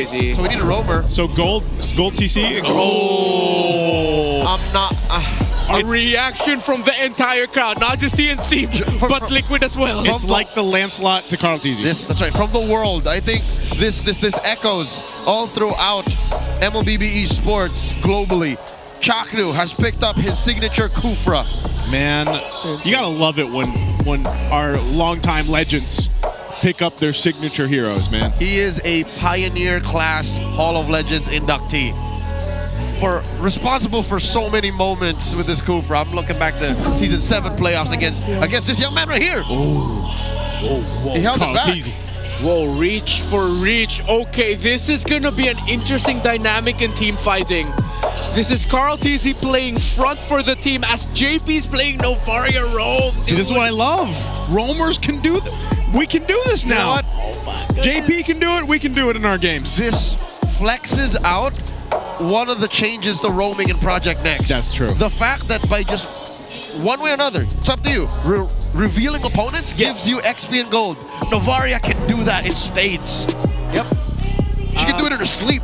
Crazy. So we need a roamer. So gold CC. Oh. I'm not. A reaction from the entire crowd, not just TNC, but Liquid as well. It's like the Lancelot to Tlph. That's right. From the world, I think this echoes all throughout MLBB esports globally. Chaknu has picked up his signature Kufra. Man, you gotta love it when our longtime legends pick up their signature heroes, man. He is a Pioneer class Hall of Legends inductee. Responsible for so many moments with this Kufra. I'm looking back to Season 7 playoffs against this young man right here. Whoa. He held it back. Whoa, reach for reach. Okay, this is gonna be an interesting dynamic in team fighting. This is Tlph playing front for the team as JP's playing Novaria Roam. See, this is what I love. Roamers can do this. We can do this now. You know what? Oh my JP can do it. We can do it in our games. This flexes out one of the changes to roaming in Project Next. That's true. The fact that by just one way or another, it's up to you. Revealing opponents gives you XP and gold. Novaria can do that in spades. Yep. She can do it in her sleep.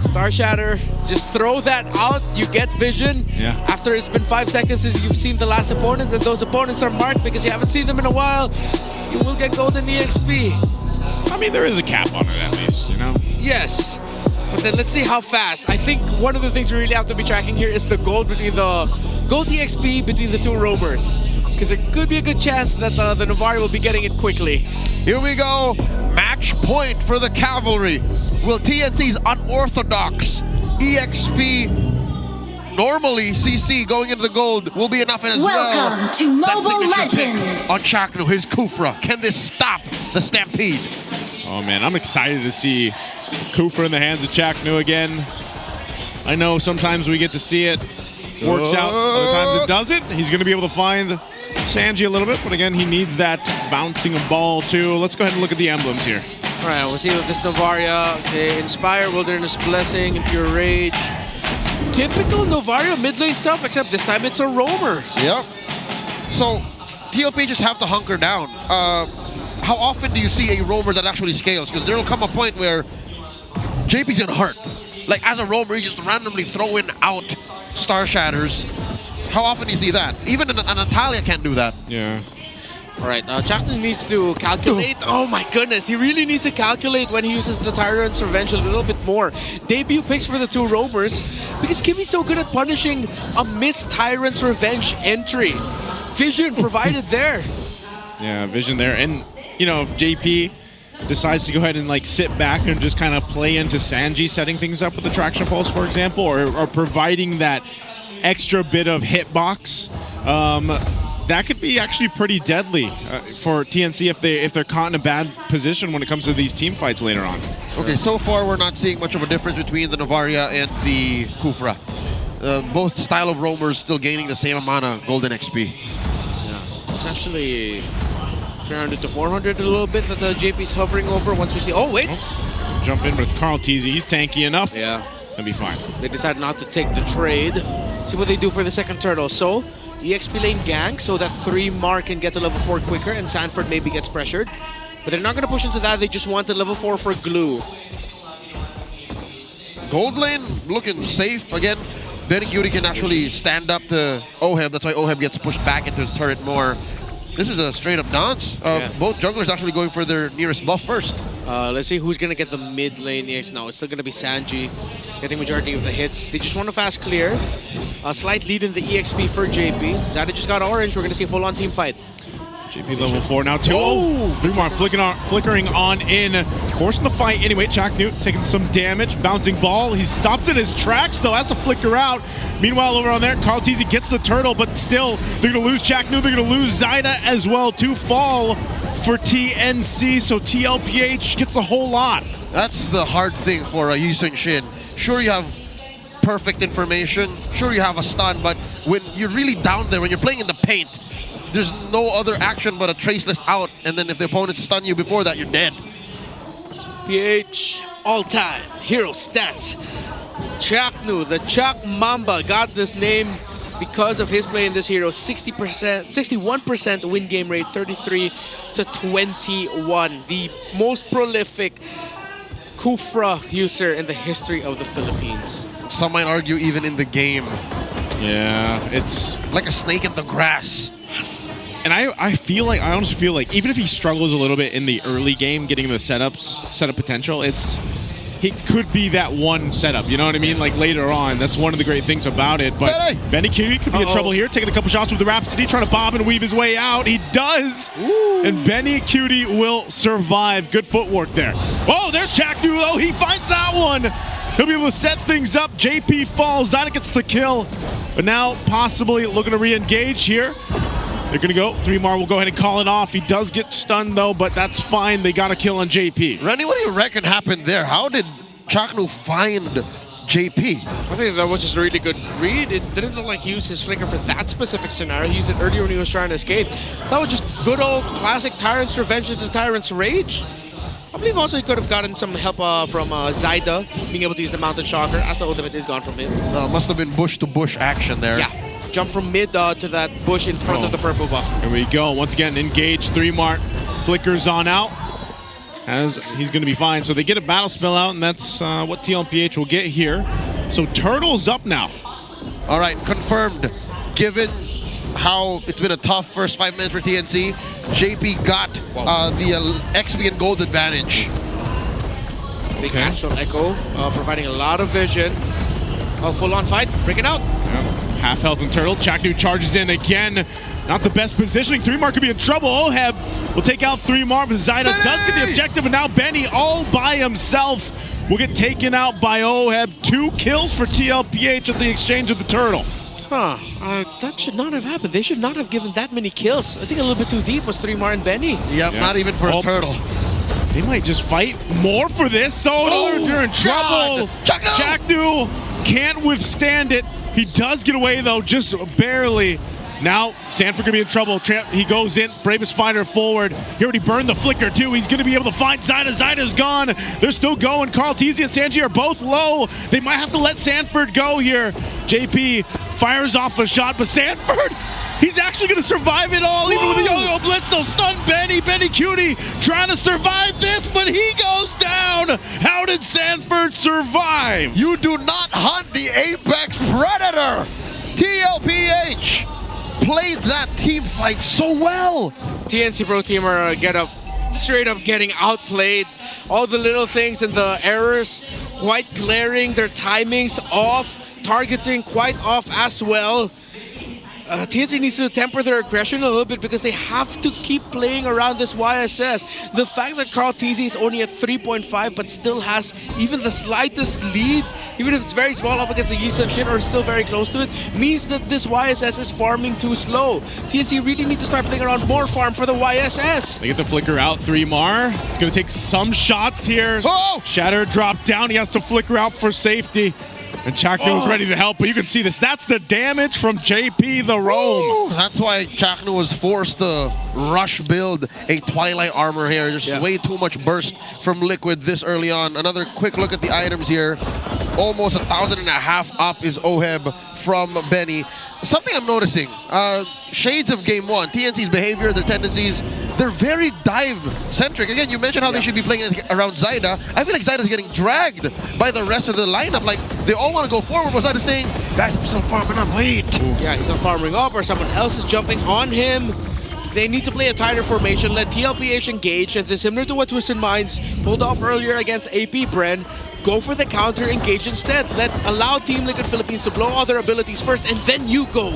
Star Shatter, just throw that out, you get vision. Yeah. After it's been 5 seconds since you've seen the last opponent, and those opponents are marked because you haven't seen them in a while, you will get golden EXP. I mean, there is a cap on it at least, you know? Yes. But then let's see how fast. I think one of the things we really have to be tracking here is the gold EXP between the two roamers. Because there could be a good chance that the Novaria will be getting it quickly. Here we go. Match point for the Cavalry. Will TNC's unorthodox EXP, normally CC going into the gold, will be enough as well. Welcome to Mobile Legends. On Chaknu, his Kufra. Can this stop the Stampede? Oh man, I'm excited to see Kufra in the hands of Chaknu again. I know sometimes we get to see it. Works out, other times it doesn't. He's going to be able to find Sanji a little bit, but again, he needs that bouncing ball too. Let's go ahead and look at the emblems here. All right, we'll see with this Novaria. The Inspire, Wilderness Blessing, Impure Rage. Typical Novaria mid lane stuff, except this time it's a roamer. Yep. So, Tlph just have to hunker down. How often do you see a roamer that actually scales? Because there will come a point where JP's gonna hurt. Like, as a roamer, he's just randomly throwing out Star Shatters. How often do you see that? Even an Natalia can't do that. Yeah. All right, Chaknu needs to calculate. Oh my goodness, he really needs to calculate when he uses the Tyrant's Revenge a little bit more. Debut picks for the two roamers because Kimmy's so good at punishing a missed Tyrant's Revenge entry. Vision provided there. Yeah, vision there. And, you know, if JP decides to go ahead and like sit back and just kind of play into Sanji setting things up with the Traction Pulse, for example, or providing that extra bit of hitbox, that could be actually pretty deadly for TNC if they're caught in a bad position when it comes to these team fights later on. Okay, so far we're not seeing much of a difference between the Novaria and the Kufra. Both style of roamers still gaining the same amount of golden XP. Yeah, it's actually 300 to 400 a little bit that the JP's hovering over once we see. Oh, wait. Oh, jump in, but it's Tlph. He's tanky enough. Yeah. That'll be fine. They decided not to take the trade. See what they do for the second turtle. So, EXP lane gank so that 3 Mark can get to level 4 quicker and Sanford maybe gets pressured. But they're not going to push into that. They just want the level 4 for glue. Gold lane looking safe again. Betting Yuri can actually stand up to Oheb. That's why Oheb gets pushed back into his turret more. This is a straight up dance. Both junglers actually going for their nearest buff first. Let's see who's going to get the mid lane EX now. It's still going to be Sanji getting majority of the hits. They just want to fast clear. A slight lead in the EXP for JP. Zada just got orange. We're going to see a full-on team fight. JP level 4 now too. Oh! 3 more flickering on in. Forcing the fight anyway. Chaknu taking some damage. Bouncing ball. He's stopped in his tracks though. Has to flicker out. Meanwhile over on there, Tlph gets the turtle, but still they're going to lose Chaknu. They're going to lose Zyda as well to fall for TNC. So Tlph gets a whole lot. That's the hard thing for Yu Shin. Sure, you have perfect information. Sure, you have a stun, but when you're really down there, when you're playing in the paint, there's no other action but a traceless out, and then if the opponent stun you before that, you're dead. PH all-time hero stats. Chaknu, the Chak Mamba, got this name because of his play in this hero. 61% win game rate, 33 to 21. The most prolific Kufra user in the history of the Philippines. Some might argue even in the game. Yeah, it's like a snake in the grass. And I honestly feel like even if he struggles a little bit in the early game, getting the setup potential, he could be that one setup. You know what I mean? Like later on, that's one of the great things about it. But Benny Cutie could be in trouble here, taking a couple shots with the Rhapsody, trying to bob and weave his way out. He does, and Benny Cutie will survive. Good footwork there. Oh, there's Chaknu though. He finds that one. He'll be able to set things up. JP falls. Zyda gets the kill. But now possibly looking to re-engage here. They're going to go. 3mar will go ahead and call it off. He does get stunned though, but that's fine. They got a kill on JP. Rennie, what do you reckon happened there? How did Chaknu find JP? I think that was just a really good read. It didn't look like he used his flicker for that specific scenario. He used it earlier when he was trying to escape. That was just good old classic Tyrant's Revenge into Tyrant's Rage. I believe also he could have gotten some help from Zyda, being able to use the Mountain Shocker as the ultimate is gone from him. Must have been bush-to-bush action there. Yeah, jump from mid to that bush in front of the purple buff. Here we go. Once again, engage. 3mar flickers on out. As he's going to be fine. So they get a battle spell out, and that's what Tlph will get here. So Turtle's up now. All right, confirmed. Given how it's been a tough first 5 minutes for TNC, JP got the XP and gold advantage. Big actual echo, providing a lot of vision. Full-on fight, breaking out. Half health and Turtle. Chaknu charges in again. Not the best positioning. 3mar could be in trouble. Oheb will take out 3mar, but Zyda does get the objective, and now Benny all by himself will get taken out by Oheb. 2 kills for Tlph at the exchange of the Turtle. That should not have happened. They should not have given that many kills. I think a little bit too deep was 3mar and Benny. Yep, not even for a Turtle. They might just fight more for this. So they're in trouble. Chaknu can't withstand it. He does get away though, just barely. Now, Sanford gonna be in trouble. He goes in, bravest fighter forward. He already burned the flicker too. He's gonna be able to find Zyda. Zyda's gone. They're still going. Carl Teasy and Sanji are both low. They might have to let Sanford go here. JP fires off a shot, but Sanford, he's actually gonna survive it all, even with the yo-yo blitz. They'll stun Benny. Benny Cutie trying to survive this, but he goes down. How did Sanford survive? You do not hunt the apex predator. Tlph played that team fight so well. TNC Pro Team are straight up getting outplayed. All the little things and the errors quite glaring. Their timings off, targeting quite off as well. TNC needs to temper their aggression a little bit because they have to keep playing around this YSS. The fact that Carl TZ is only at 3.5 but still has even the slightest lead, even if it's very small up against the Yi Sun Shin or still very close to it, means that this YSS is farming too slow. TNC really need to start playing around more farm for the YSS. They get the flicker out. 3mar. It's going to take some shots here. Shatter dropped down. He has to flicker out for safety. And Chaknu was ready to help, but you can see this. That's the damage from JP the Roam. That's why Chaknu was forced to rush build a Twilight armor here. Just way too much burst from Liquid this early on. Another quick look at the items here. Almost 1,500 up is Oheb from Benny. Something I'm noticing, shades of Game 1, TNC's behavior, their tendencies, they're very dive-centric. Again, you mentioned how they should be playing around Zyda. I feel like Zyda's getting dragged by the rest of the lineup. Like, they all want to go forward, but Zyda's saying, guys, I'm still farming up, wait. Yeah, he's not farming up, or someone else is jumping on him. They need to play a tighter formation, let Tlph engage, and then similar to what Twisted Minds pulled off earlier against AP Bren, go for the counter, engage instead. Allow Team Liquid Philippines to blow all their abilities first, and then you go.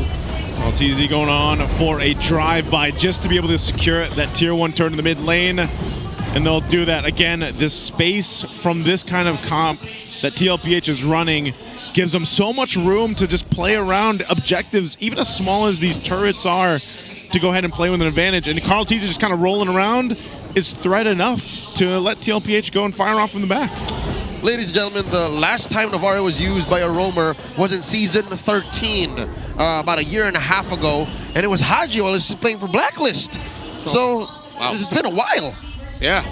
Well, TZ going on for a drive-by just to be able to secure that tier 1 turn in the mid lane. And they'll do that. Again, this space from this kind of comp that Tlph is running gives them so much room to just play around objectives, even as small as these turrets are, to go ahead and play with an advantage. And Carl Teasy just kind of rolling around is threat enough to let Tlph go and fire off from the back. Ladies and gentlemen, the last time Navarro was used by a roamer was in Season 13, about a year and a half ago, and it was Haji while he was playing for Blacklist. So it's been a while. Yeah.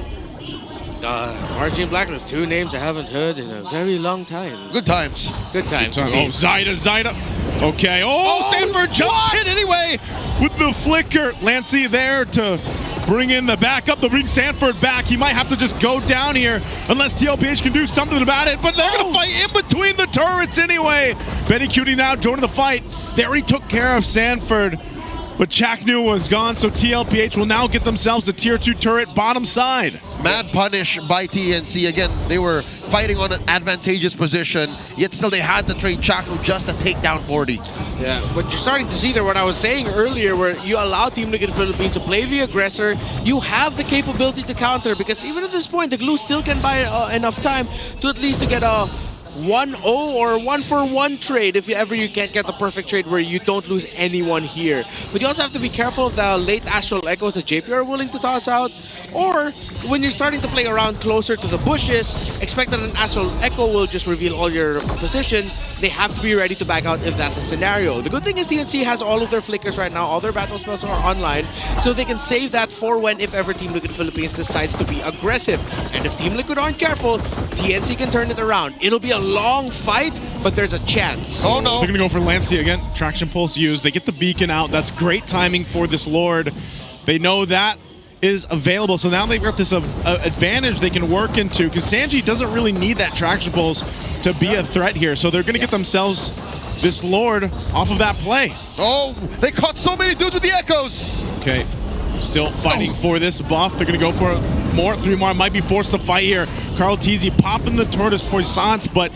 RG and Blacklist, 2 names I haven't heard in a very long time. Good times. Good times. Oh, Zyda. Okay. Oh, Sanford jumps in anyway with the flicker. Lancey there to bring in the backup. They'll bring Sanford back. He might have to just go down here unless Tlph can do something about it. But they're going to fight in between the turrets anyway. Benny Cutie now joining the fight. They already took care of Sanford, but Chaknu was gone, so Tlph will now get themselves a tier 2 turret bottom side. Mad punish by TNC. Again, they were fighting on an advantageous position, yet still they had to trade Chaknu just to take down 40. Yeah, but you're starting to see there what I was saying earlier, where you allow Team Liquid Philippines to play the aggressor. You have the capability to counter, because even at this point, the glue still can buy enough time to at least to get a 1-0 or 1-for-1 trade if ever you can't get the perfect trade where you don't lose anyone here. But you also have to be careful of the late Astral Echoes that JP are willing to toss out, or when you're starting to play around closer to the bushes, expect that an Astral Echo will just reveal all your position. They have to be ready to back out if that's a scenario. The good thing is TNC has all of their flickers right now, all their battle spells are online, so they can save that for when if ever Team Liquid Philippines decides to be aggressive. And if Team Liquid aren't careful, TNC can turn it around. It'll be a long fight, but there's a chance. Oh no. They're going to go for Lancey again. Traction Pulse used. They get the beacon out. That's great timing for this Lord. They know that is available, so now they've got this advantage they can work into, because Sanji doesn't really need that Traction Pulse to be a threat here, so they're going to get themselves this Lord off of that play. Oh, they caught so many dudes with the Echoes. Okay, still fighting for this buff. They're going to go for more. 3 more might be forced to fight here. Carl Teasy popping the Tortoise Poissance, but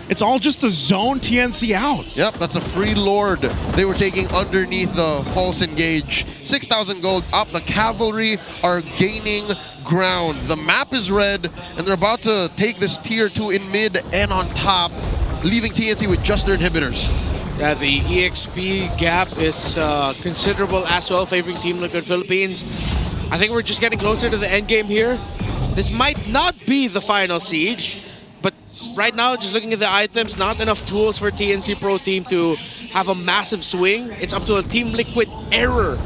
it's all just to zone TNC out. Yep, that's a free Lord they were taking underneath the false engage. 6,000 gold up. The cavalry are gaining ground. The map is red, and they're about to take this tier 2 in mid and on top, leaving TNC with just their inhibitors. Yeah, the EXP gap is considerable as well, favoring Team Liquid Philippines. I think we're just getting closer to the end game here. This might not be the final siege, but right now, just looking at the items, not enough tools for TNC Pro Team to have a massive swing. It's up to a Team Liquid error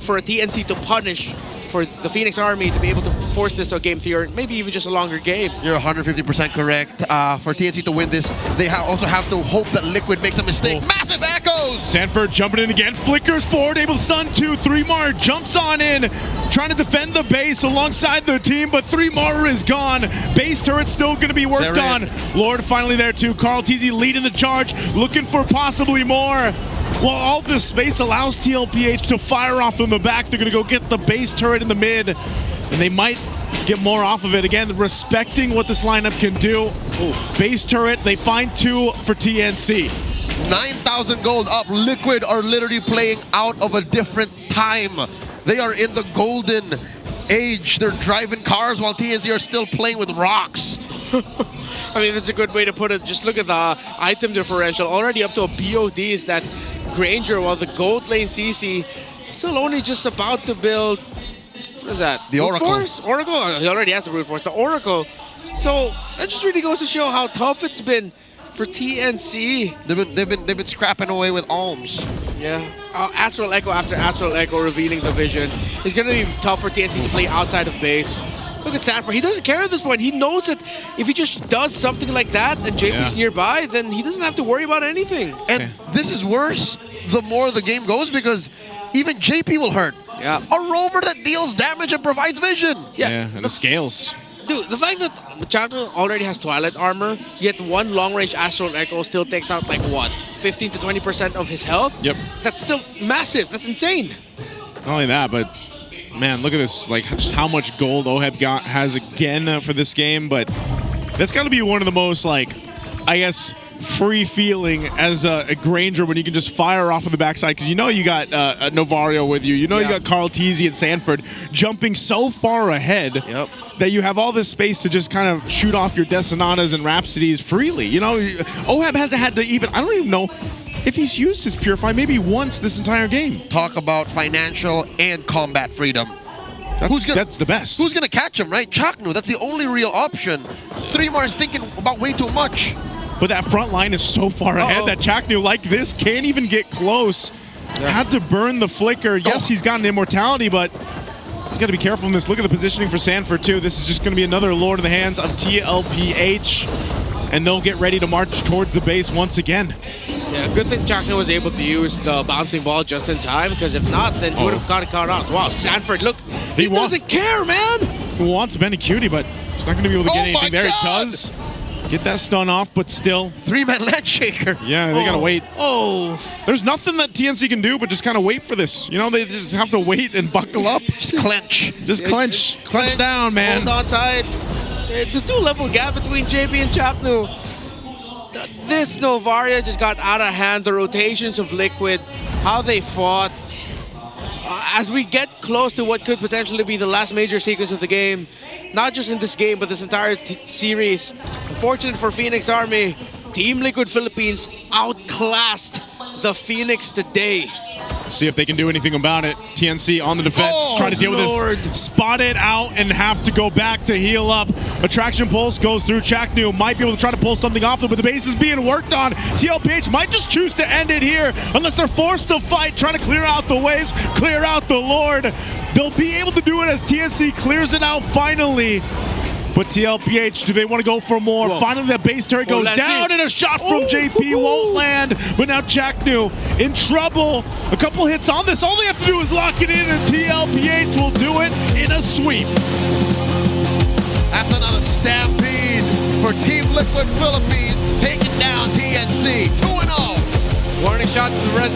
for a TNC to punish for the Phoenix Army to be able to force this to a game 3 or maybe even just a longer game. You're 150% correct. For TNC to win this, they also have to hope that Liquid makes a mistake. Oh. Massive Echoes! Sanford jumping in again, flickers forward, able to stun 2. 3mar jumps on in, trying to defend the base alongside the team, but 3mar is gone. Base turret's still going to be worked on. Lord finally there too. Carl Teasy leading the charge, looking for possibly more. Well, all this space allows Tlph to fire off from the back. They're going to go get the base turret in the mid, and they might get more off of it. Again, respecting what this lineup can do. Base turret, they find 2 for TNC. 9,000 gold up. Liquid are literally playing out of a different time. They are in the golden age. They're driving cars while TNC are still playing with rocks. I mean, that's a good way to put it. Just look at the item differential. Already up to a BOD is that Granger, while the gold lane CC still only just about to build, what is that? The Oracle. Force? Oracle? Oh, he already has the Brute Force. The Oracle. So that just really goes to show how tough it's been for TNC. They've been scrapping away with alms. Yeah. Astral Echo after Astral Echo revealing the vision. It's going to be tough for TNC to play outside of base. Look at Sanford. He doesn't care at this point. He knows that if he just does something like that and JP's nearby, then he doesn't have to worry about anything. And this is worse the more the game goes, because even JP will hurt. Yeah. A roamer that deals damage and provides vision. Yeah, and the scales. Dude, the fact that Machado already has Twilight Armor, yet one long-range Astral Echo still takes out, like, what, 15 to 20% of his health? Yep. That's still massive. That's insane. Not only that, but man, look at this, like just how much gold Oheb has again for this game, but that's got to be one of the most, like, I guess, free feeling as a Granger when you can just fire off of the backside, because you know you got Novario with you, you know you got Carl Teasy and Sanford jumping so far ahead that you have all this space to just kind of shoot off your Destinatas and Rhapsodies freely. You know, Oheb hasn't had to even, I don't even know if he's used his Purify maybe once this entire game. Talk about financial and combat freedom. That's the best. Who's gonna catch him, right? Chaknu, that's the only real option. 3mar is thinking about way too much. But that front line is so far ahead that Chaknu, like this, can't even get close. Had to burn the flicker. Yes, he's got an immortality, but he's got to be careful in this. Look at the positioning for Sanford, too. This is just going to be another Lord in the hands of Tlph, and they'll get ready to march towards the base once again. Yeah, good thing Chakna was able to use the bouncing ball just in time, because if not, then he would have got it caught out. Wow, Sanford, look, he doesn't care, man! He wants Benny Cutie, but he's not going to be able to get anything there. He does get that stun off, but still. 3-man land shaker. Yeah, they got to wait. Oh, There's nothing that TNC can do but just kind of wait for this. You know, they just have to wait and buckle up. Just clench. Just clench. Clench down, man. hold on tight. It's a 2-level gap between JP and Chapnu. This Novaria just got out of hand. The rotations of Liquid, how they fought. As we get close to what could potentially be the last major sequence of the game, not just in this game, but this entire series. Unfortunate for Phoenix Army, Team Liquid Philippines outclassed the Phoenix today. See if they can do anything about it. TNC on the defense, trying to deal with this. Spotted out and have to go back to heal up. Attraction Pulse goes through. Chaknu might be able to try to pull something off them, but the base is being worked on. Tlph might just choose to end it here, unless they're forced to fight, trying to clear out the waves, clear out the Lord. They'll be able to do it as TNC clears it out finally. But Tlph, do they want to go for more? Whoa. Finally, the base turret goes down, and a shot from JP won't land. But now Chaknu in trouble. A couple hits on this. All they have to do is lock it in, and Tlph will do it in a sweep. That's another stampede for Team Liquid Philippines, taking down TNC 2-0. Warning shot to the rest.